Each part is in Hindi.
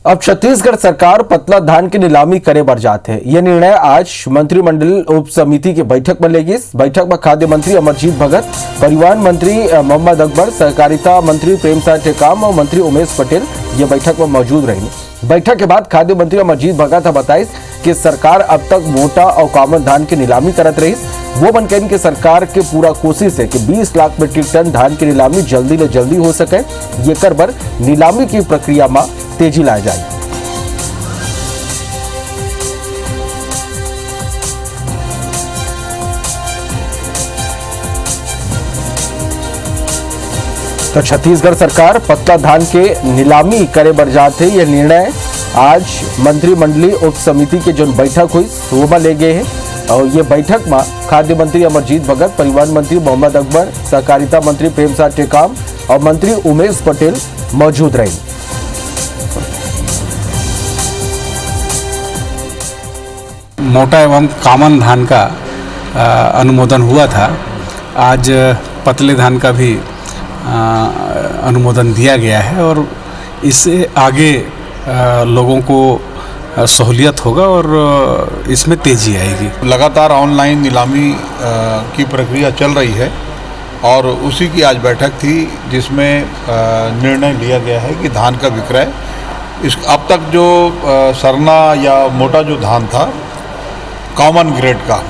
अब छत्तीसगढ़ सरकार पतला धान की नीलामी करे बर जात है। यह निर्णय आज मंत्रिमंडल उप समिति की बैठक में लेगी। इस बैठक में खाद्य मंत्री अमरजीत भगत, परिवहन मंत्री मोहम्मद अकबर, सहकारिता मंत्री प्रेमसाय टेकाम और मंत्री उमेश पटेल ये बैठक में मौजूद रहेंगे। बैठक के बाद खाद्य मंत्री अमरजीत भगत ने बताया कि सरकार अब तक मोटा और कॉमन धान की नीलामी करत रही। वो बन कहन कि सरकार के पूरा कोशिश है कि 20 लाख मीट्रिक टन धान की नीलामी जल्दी ले जल्दी हो सके। ये कर बर नीलामी की प्रक्रिया में तेजी लाए जाए। तो छत्तीसगढ़ सरकार पतला धान के नीलामी करे बर जात है। यह निर्णय आज मंत्रिमंडलीय उप समिति के जो बैठक हुई वो में ले गए हैं। और ये बैठक में खाद्य मंत्री अमरजीत भगत, परिवहन मंत्री मोहम्मद अकबर, सहकारिता मंत्री प्रेमसाय टेकाम और मंत्री उमेश पटेल मौजूद रहे। मोटा एवं कॉमन धान का अनुमोदन हुआ था। आज पतले धान का भी अनुमोदन दिया गया है और इससे आगे लोगों को सहूलियत होगा और इसमें तेजी आएगी। लगातार ऑनलाइन नीलामी की प्रक्रिया चल रही है और उसी की आज बैठक थी जिसमें निर्णय लिया गया है कि धान का विक्रय अब तक जो सरना या मोटा जो धान था कॉमन ग्रेड का,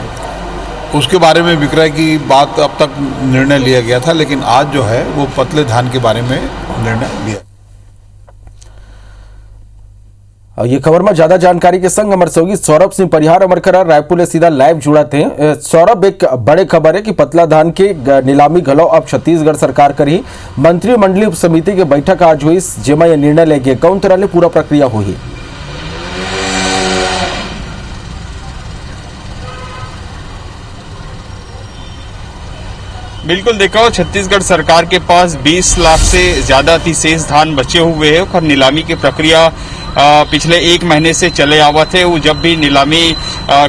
उसके बारे में विक्रय की बात अब तक निर्णय लिया गया था, लेकिन आज जो है वो पतले धान के बारे में निर्णय लिया। ये खबर में ज्यादा जानकारी के संग हमारे सहयोगी सौरभ सिंह परिहार अमर करार रायपुर से सीधा लाइव जुड़ाते हैं। सौरभ, एक बड़े खबर है कि पतला धान के नीलामी घलो अब छत्तीसगढ़ सरकार करी। मंत्रिमंडलीय समिति के बैठक आज हुई जेमा यह निर्णय लेके कौन तरह ले पूरा प्रक्रिया हुई? बिल्कुल, देखो छत्तीसगढ़ सरकार के पास 20 लाख से ज्यादा अतिशेष धान बचे हुए हैं और नीलामी की प्रक्रिया पिछले 1 महीने से चले आवत है। वो जब भी नीलामी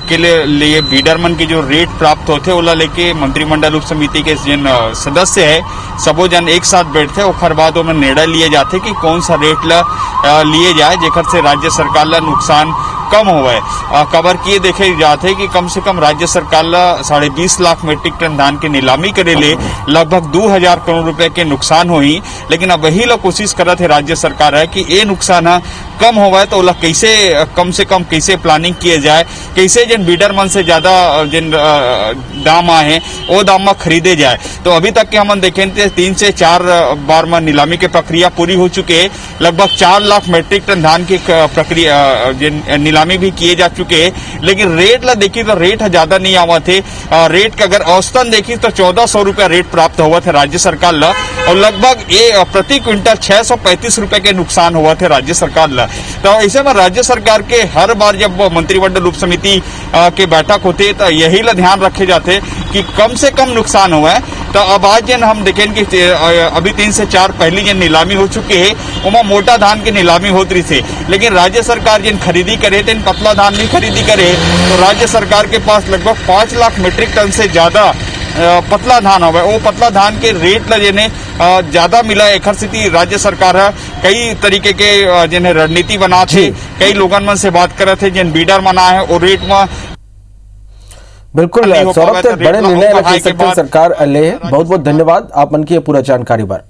के लिए बीडरमन की जो रेट प्राप्त होते ओला लेके मंत्रिमंडल उप समिति के जिन सदस्य है सबो जन एक साथ बैठते और बाद में निर्णय लिए जाते कि कौन सा रेट लिए जाए जेकर से राज्य सरकार ला नुकसान कम होवे। खबर किए देखे जाते कि कम से कम राज्य सरकार ला 20.5 लाख मीट्रिक टन धान के नीलामी करे ले लगभग 2000 करोड़ रुपए के नुकसान होही। लेकिन अब वही ला कोशिश करत है राज्य सरकार है कि ये नुकसान कम होवे तो ओला कैसे कम से कम कैसे प्लानिंग किए जाए, कैसे जिन बीडर मन से ज्यादा जिन दाम आए वो दाम में खरीदे जाए। तो अभी तक के हम देखें 3 से 4 बार में नीलामी की प्रक्रिया पूरी हो चुके है। लगभग 4 लाख मीट्रिक टन धान की प्रक्रिया नीलामी भी किए जा चुके हैं। लेकिन रेट ला देखी तो रेट ज्यादा नहीं आवा थे। रेट का अगर औसतन देखी तो 1400 रुपया रेट प्राप्त हुआ थे राज्य सरकार ला और लगभग प्रति क्विंटल 635 रुपए के नुकसान हुआ थे राज्य सरकार ला। तो ऐसे में राज्य सरकार के हर बार जब मंत्रिमंडल उप समिति के बैठक होते तो यही ला ध्यान रखे जाते कि कम से कम नुकसान हुआ है। तो अब आज जन हम देखें कि अभी 3 से 4 पहली जन नीलामी हो चुके है वहाँ मोटा धान की नीलामी होती रही थी। लेकिन राज्य सरकार जिन खरीदी करे थे पतला धान भी खरीदी करे तो राज्य सरकार के पास लगभग 5 लाख मीट्रिक टन से ज्यादा पतला धान हो वो पतला धान के रेट ला जिन्हें ज्यादा मिला। एक स्थिति राज्य सरकार है कई तरीके के जिन्हें रणनीति बना थे, कई लोगन मन से बात करे थे जिन बीडर मना है और रेट में बिल्कुल सौरभ बड़े निर्णय सरकार ले। बहुत बहुत धन्यवाद आप मन की पूरा जानकारी पर।